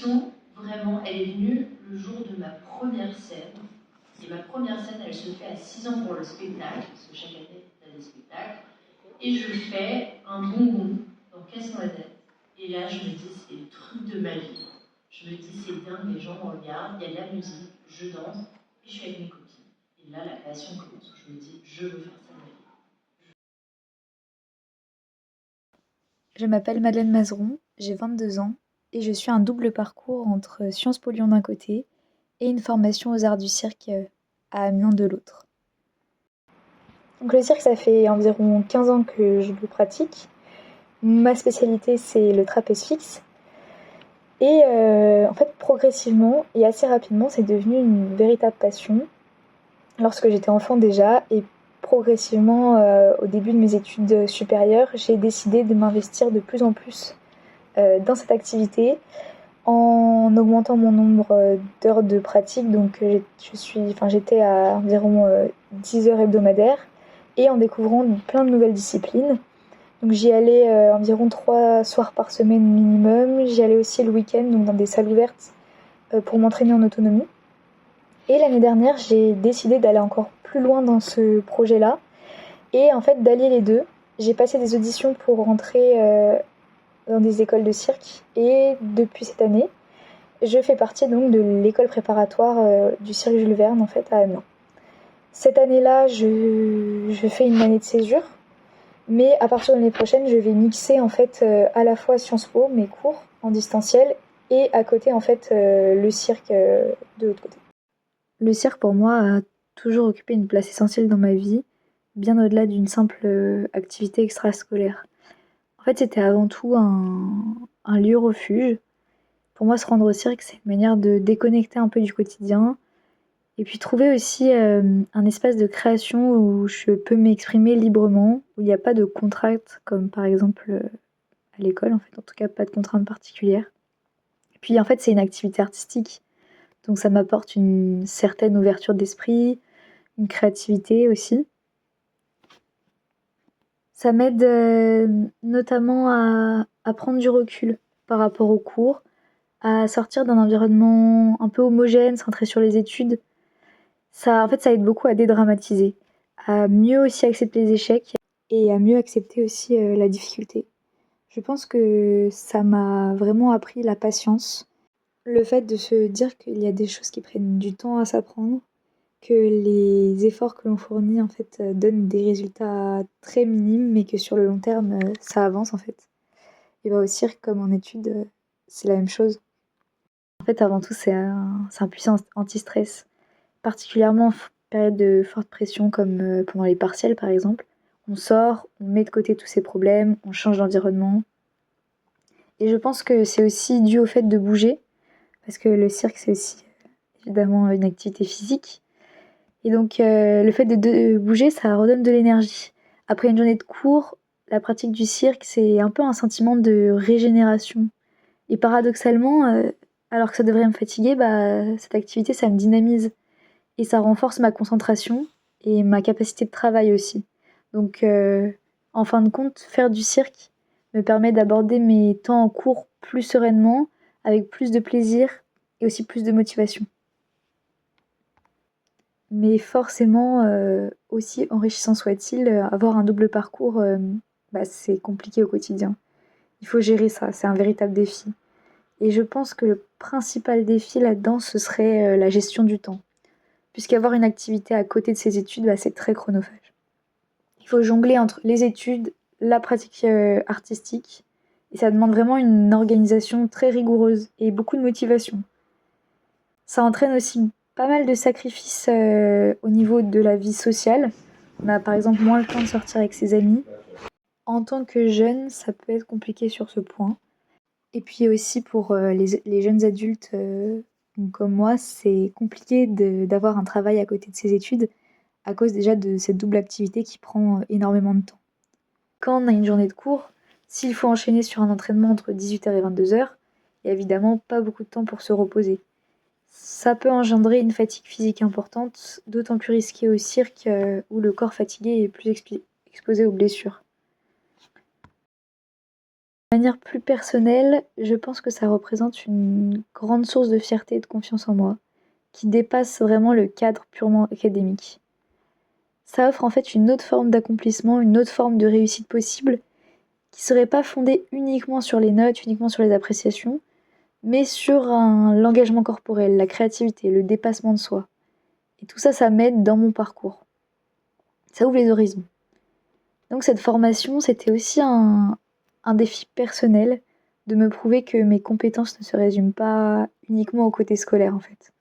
passion, vraiment, elle est venue le jour de ma première scène. Et ma première scène, elle se fait à 6 ans pour le spectacle, parce que chaque année, il y a des spectacles. Et je fais un bonbon dans Casse-Noisette. Et là, je me dis, c'est le truc de ma vie. Je me dis, c'est dingue, les gens me regardent, il y a de la musique, je danse, et je suis avec mes copines. Et là, la passion commence. Je me dis, je veux faire ça de ma vie. Je m'appelle Madeleine Mazeron, j'ai 22 ans et je suis un double parcours entre Sciences Po Lyon d'un côté et une formation aux arts du cirque à Amiens de l'autre. Donc le cirque, ça fait environ 15 ans que je le pratique. Ma spécialité, c'est le trapèze fixe. Et en fait, progressivement et assez rapidement, c'est devenu une véritable passion lorsque j'étais enfant déjà. Et progressivement, au début de mes études supérieures, j'ai décidé de m'investir de plus en plus dans cette activité en augmentant mon nombre d'heures de pratique. Donc j'étais à environ 10 heures hebdomadaires et en découvrant plein de nouvelles disciplines. Donc j'y allais environ 3 soirs par semaine minimum. J'y allais aussi le week-end, donc dans des salles ouvertes pour m'entraîner en autonomie. Et l'année dernière, j'ai décidé d'aller encore plus loin dans ce projet-là et en fait d'allier les deux. J'ai passé des auditions pour rentrer dans des écoles de cirque et depuis cette année, je fais partie donc de l'école préparatoire du cirque Jules Verne en fait à Amiens. Cette année-là, je fais une année de césure, mais à partir de l'année prochaine, je vais mixer en fait à la fois Sciences Po, mes cours en distanciel, et à côté en fait le cirque de l'autre côté. Le cirque pour moi a toujours occupé une place essentielle dans ma vie, bien au-delà d'une simple activité extrascolaire. En fait, c'était avant tout un lieu refuge. Pour moi, se rendre au cirque, c'est une manière de déconnecter un peu du quotidien et puis trouver aussi un espace de création où je peux m'exprimer librement, où il n'y a pas de contraintes comme par exemple à l'école, en fait, en tout cas pas de contraintes particulières. Et puis en fait, c'est une activité artistique, donc ça m'apporte une certaine ouverture d'esprit, une créativité aussi. Ça m'aide notamment à prendre du recul par rapport aux cours, à sortir d'un environnement un peu homogène, centré sur les études. Ça, en fait, ça aide beaucoup à dédramatiser, à mieux aussi accepter les échecs et à mieux accepter aussi la difficulté. Je pense que ça m'a vraiment appris la patience, le fait de se dire qu'il y a des choses qui prennent du temps à s'apprendre, que les efforts que l'on fournit en fait donnent des résultats très minimes, mais que sur le long terme, ça avance en fait. Et bah, au cirque comme en études, c'est la même chose. En fait, avant tout, c'est un puissant anti-stress, particulièrement en période de forte pression comme pendant les partiels par exemple. On sort, on met de côté tous ces problèmes, on change d'environnement. Et je pense que c'est aussi dû au fait de bouger, parce que le cirque c'est aussi évidemment une activité physique. Et donc le fait de bouger, ça redonne de l'énergie. Après une journée de cours, la pratique du cirque, c'est un peu un sentiment de régénération. Et paradoxalement, alors que ça devrait me fatiguer, bah, cette activité, ça me dynamise. Et ça renforce ma concentration et ma capacité de travail aussi. Donc, en fin de compte, faire du cirque me permet d'aborder mes temps en cours plus sereinement, avec plus de plaisir et aussi plus de motivation. Mais forcément, aussi enrichissant soit-il, avoir un double parcours, bah, c'est compliqué au quotidien. Il faut gérer ça, c'est un véritable défi. Et je pense que le principal défi là-dedans, ce serait la gestion du temps. Puisqu'avoir une activité à côté de ses études, bah, c'est très chronophage. Il faut jongler entre les études, la pratique artistique, et ça demande vraiment une organisation très rigoureuse et beaucoup de motivation. Ça entraîne aussi pas mal de sacrifices au niveau de la vie sociale. On a par exemple moins le temps de sortir avec ses amis. En tant que jeune, ça peut être compliqué sur ce point. Et puis aussi pour les jeunes adultes comme moi, c'est compliqué d'avoir un travail à côté de ses études à cause déjà de cette double activité qui prend énormément de temps. Quand on a une journée de cours, s'il faut enchaîner sur un entraînement entre 18h et 22h, il n'y a évidemment pas beaucoup de temps pour se reposer. Ça peut engendrer une fatigue physique importante, d'autant plus risquée au cirque où le corps fatigué est plus exposé aux blessures. De manière plus personnelle, je pense que ça représente une grande source de fierté et de confiance en moi, qui dépasse vraiment le cadre purement académique. Ça offre en fait une autre forme d'accomplissement, une autre forme de réussite possible, qui serait pas fondée uniquement sur les notes, uniquement sur les appréciations, mais sur l'engagement corporel, la créativité, le dépassement de soi. Et tout ça, ça m'aide dans mon parcours. Ça ouvre les horizons. Donc cette formation, c'était aussi un défi personnel de me prouver que mes compétences ne se résument pas uniquement au côté scolaire en fait.